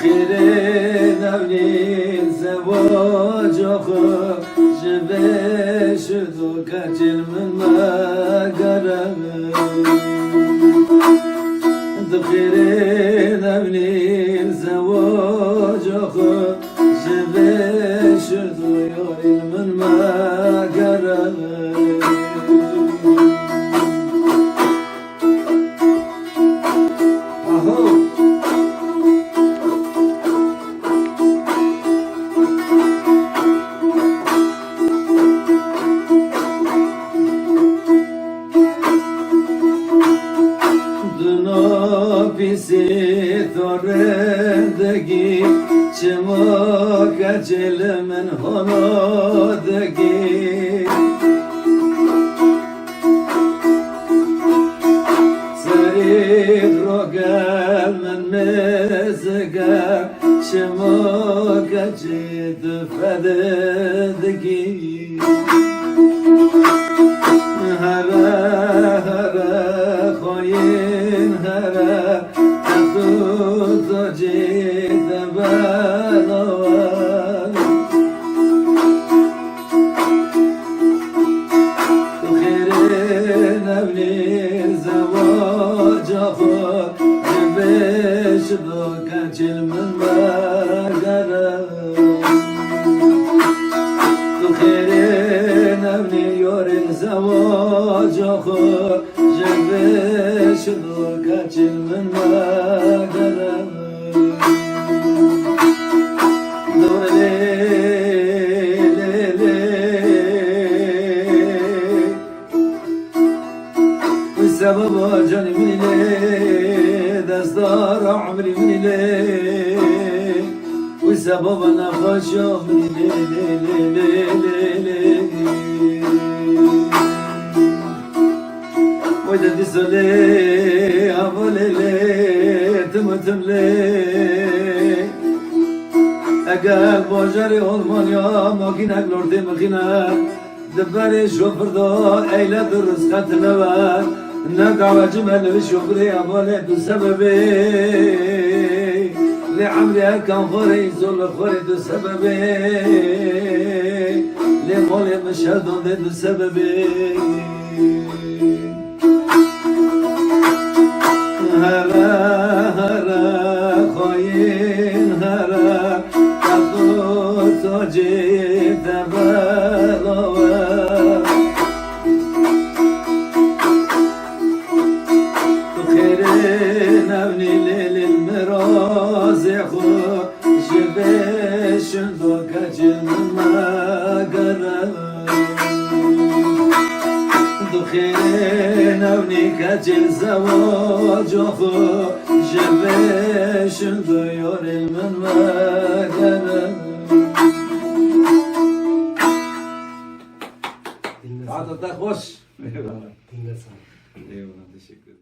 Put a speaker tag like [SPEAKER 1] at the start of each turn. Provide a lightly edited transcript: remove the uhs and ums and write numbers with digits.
[SPEAKER 1] خير نولي زواج أخو جبش دوكا من ما قرب خير نولي زواج أخو جبش دوكا من ما قرب Pisi thorendegi çimo kaçelmen honodegi Sari rogal men mezga çimo kaçet fededegi Hara hara khoyin hara Tut jit balawan Khairin avli zawaj akhu Besh do kachil min magara Khairin avli yorin zawaj akhu Besh do kachil min magara سبب جاني من ليه دستار عمري من ليه والسبب انا خشوع من ليه وإذا تسولي أبولي ليه تمتم ليه أقل بوجري olman ya makinek lordi makinek دبري شوفر دو ايلا درس قتلوا نقع جمل شوفري أبولي بسببي لعمري كان خوري زول خوري بسببي لمولي مشهدون دي بسببي هلا هلا خوين هلا تقول تجيب تبالوا خيرين أبني ليل المراز يخو جبش دوكا جن ما قرب خيرين أبني كجل زواج أخو جبش ديور من ما قرب عطتك خوش. Eyvallah. Eyvallah, teşekkür ederim.